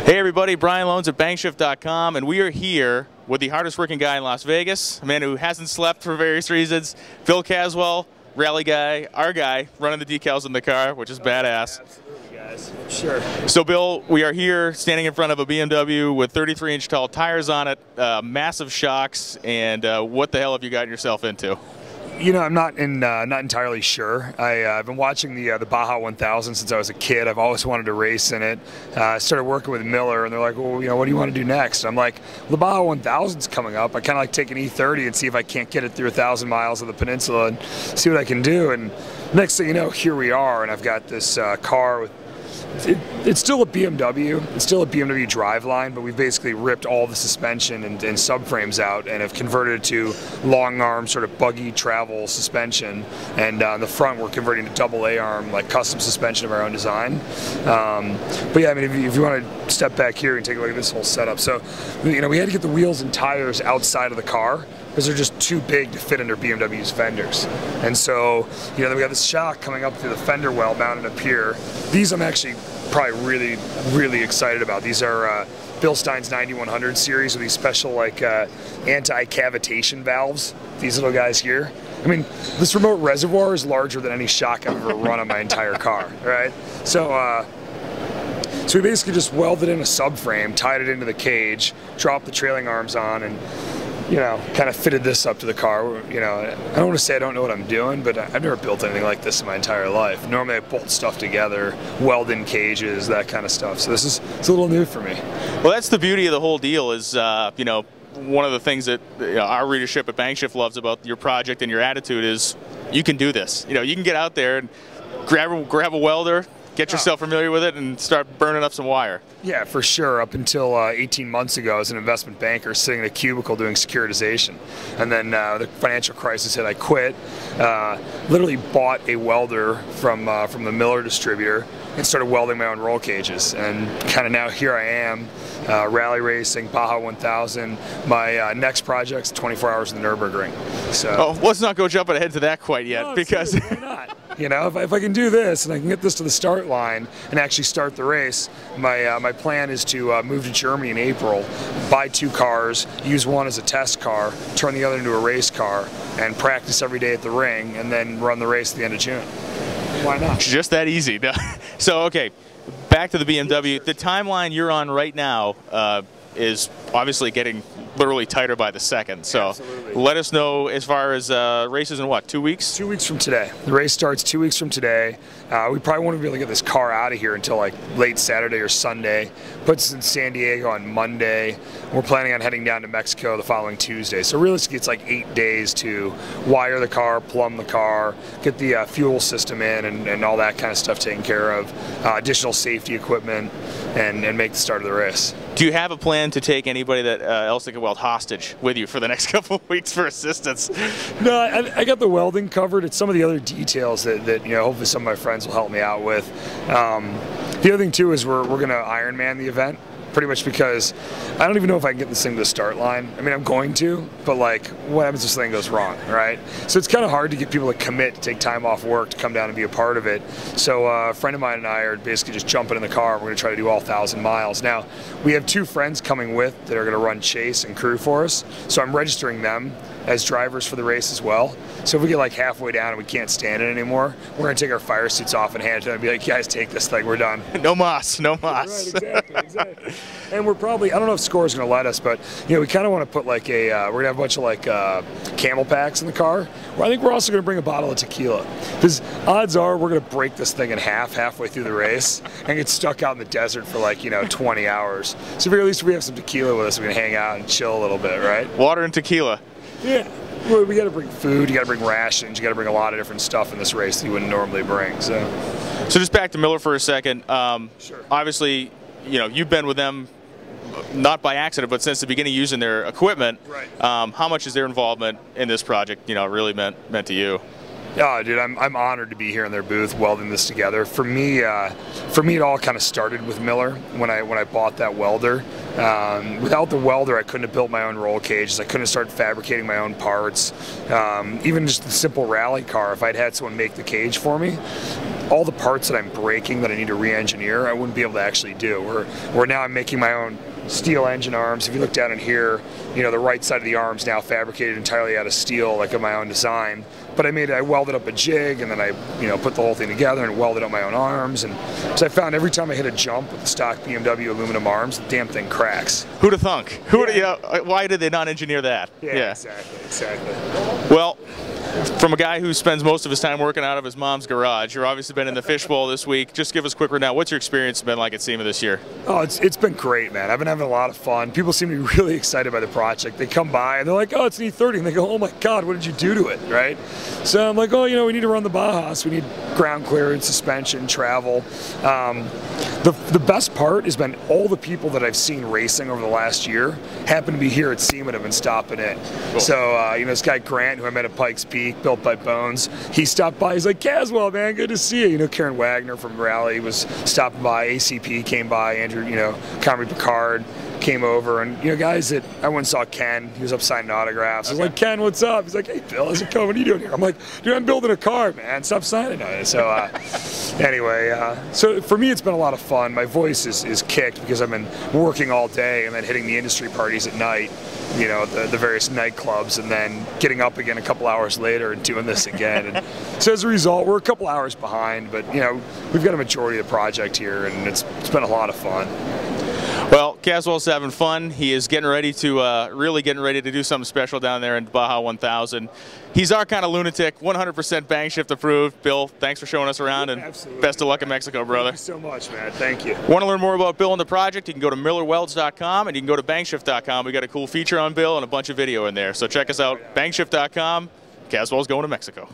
Hey everybody, Brian Lohnes at BangShift.com, and we are here with the hardest working guy in Las Vegas, a man who hasn't slept for various reasons, Bill Caswell, rally guy, our guy, running the decals in the car, which is badass. Absolutely, guys. Sure. So Bill, we are here standing in front of a BMW with 33-inch tall tires on it, massive shocks, and what the hell have you gotten yourself into? You know, I'm not entirely sure. I've been watching the Baja 1000 since I was a kid. I've always wanted to race in it. I started working with Miller, and they're like, well, you know, what do you want to do next? I'm like, well, the Baja 1000's coming up. I kind of like take an E30 and see if I can't get it through 1,000 miles of the peninsula and see what I can do. And next thing you know, here we are, and I've got this car with. It's still a BMW. It's still a BMW driveline, but we've basically ripped all the suspension and subframes out and have converted it to long arm sort of buggy travel suspension. And on the front, we're converting to double A arm, like custom suspension of our own design. But yeah, I mean, if you want to step back here and take a look at this whole setup. So, you know, we had to get the wheels and tires outside of the car because they're just too big to fit under BMW's fenders. And so, you know, then we got this shock coming up through the fender well mounted up here. These I'm actually probably really excited about. These are Bill Stein's 9100 series with these special like anti-cavitation valves. These little guys here. I mean, this remote reservoir is larger than any shock I've ever run on my entire car, right? So we basically just welded in a subframe, tied it into the cage, dropped the trailing arms on, and you know, kind of fitted this up to the car. You know, I don't want to say I don't know what I'm doing, but I've never built anything like this in my entire life. Normally I bolt stuff together, weld in cages, that kind of stuff. So it's a little new for me. Well, that's the beauty of the whole deal is, you know, one of the things that our readership at BangShift loves about your project and your attitude is you can do this. You know, you can get out there and grab a welder, get yourself familiar with it, and start burning up some wire. Yeah, for sure. Up until 18 months ago, I was an investment banker sitting in a cubicle doing securitization. And then the financial crisis hit. I quit, literally bought a welder from the Miller distributor and started welding my own roll cages. And kind of now here I am, rally racing, Baja 1000. My next project's 24 hours in the Nürburgring. So. Oh, let's not go jumping ahead to that quite yet, no, because why not? You know, if I can do this and I can get this to the start line and actually start the race, my plan is to move to Germany in April, buy 2 cars, use one as a test car, turn the other into a race car, and practice every day at the ring, and then run the race at the end of June. Why not? Just that easy. So, okay, back to the BMW. The timeline you're on right now is obviously getting literally tighter by the second. So absolutely. Let us know as far as races in what, 2 weeks? 2 weeks from today. The race starts 2 weeks from today. We probably won't be able to get this car out of here until like late Saturday or Sunday. Puts us in San Diego on Monday. We're planning on heading down to Mexico the following Tuesday. So realistically, it's like 8 days to wire the car, plumb the car, get the fuel system in, and all that kind of stuff taken care of. Additional safety equipment, and make the start of the race. Do you have a plan to take anybody that else that can weld hostage with you for the next couple of weeks for assistance? No, I got the welding covered. It's some of the other details that you know, hopefully some of my friends will help me out with. The other thing too is we're going to Ironman the event, pretty much because I don't even know if I can get this thing to the start line. I mean, I'm going to, but like, what happens if something goes wrong, right? So it's kind of hard to get people to commit to take time off work to come down and be a part of it. So a friend of mine and I are basically just jumping in the car. We're going to try to do all 1,000 miles. Now, we have 2 friends coming with that are going to run chase and crew for us. So I'm registering them as drivers for the race as well. So if we get like halfway down and we can't stand it anymore, we're going to take our fire suits off and hand it to them and be like, guys, take this thing, we're done. No mas, no mas. Right, exactly. And we're probably, I don't know if Score's going to let us, but you know, we kind of want to put like a, we're going to have a bunch of like camel packs in the car. I think we're also going to bring a bottle of tequila. Because odds are we're going to break this thing in half halfway through the race and get stuck out in the desert for like, you know, 20 hours. So at least if we have some tequila with us, we can hang out and chill a little bit, right? Water and tequila. Yeah. Well, we got to bring food, you got to bring rations, you got to bring a lot of different stuff in this race that you wouldn't normally bring. So just back to Miller for a second. Sure. Obviously, you know, you've been with them not by accident, but since the beginning using their equipment. Right. How much is their involvement in this project, you know, really meant to you? Oh, dude, I'm honored to be here in their booth welding this together. For me, it all kind of started with Miller when I bought that welder. Without the welder, I couldn't have built my own roll cages. I couldn't have started fabricating my own parts. Even just the simple rally car, if I'd had someone make the cage for me, all the parts that I'm breaking that I need to re-engineer, I wouldn't be able to actually do. Where now I'm making my own steel engine arms. If you look down in here, you know, the right side of the arm's now fabricated entirely out of steel, like of my own design. But I welded up a jig, and then I, you know, put the whole thing together and welded up my own arms. And so I found every time I hit a jump with the stock BMW aluminum arms, the damn thing cracks. Who'd have thunk? You know, why did they not engineer that? Yeah, exactly. Well, from a guy who spends most of his time working out of his mom's garage, you've obviously been in the fishbowl this week. Just give us a quick rundown. What's your experience been like at SEMA this year? Oh, it's been great, man. I've been having a lot of fun. People seem to be really excited by the project. They come by and they're like, oh, it's an E30. And they go, oh my God, what did you do to it, right? So I'm like, oh, you know, we need to run the Baja. So we need ground clearance, suspension, travel. The best part has been all the people that I've seen racing over the last year happen to be here at SEMA and have been stopping in. Cool. So, you know, this guy Grant, who I met at Pikes Peak, built by Bones, he stopped by. He's like, Caswell, man, good to see you. You know, Karen Wagner from Rally was stopping by. ACP came by. Andrew, you know, Comrie Picard came over, and you know, guys that I went and saw Ken. He was up signing autographs. I was like, Ken, what's up? He's like, hey, Bill, how's it going? What are you doing here? I'm like, dude, I'm building a car, man. Stop signing on it. So anyway, so for me, it's been a lot of fun. My voice is kicked because I've been working all day and then hitting the industry parties at night. You know, the various nightclubs, and then getting up again a couple hours later and doing this again. And so as a result, we're a couple hours behind, but you know, we've got a majority of the project here, and it's been a lot of fun. Well, Caswell's having fun. He is getting ready to really getting ready to do something special down there in Baja 1000. He's our kind of lunatic, 100% BangShift approved. Bill, thanks for showing us around, and absolutely, best of luck in Mexico, brother. Thank you so much, man. Thank you. Want to learn more about Bill and the project? You can go to millerwelds.com, and you can go to bangshift.com. We got a cool feature on Bill and a bunch of video in there. So check us out, bangshift.com. Caswell's going to Mexico.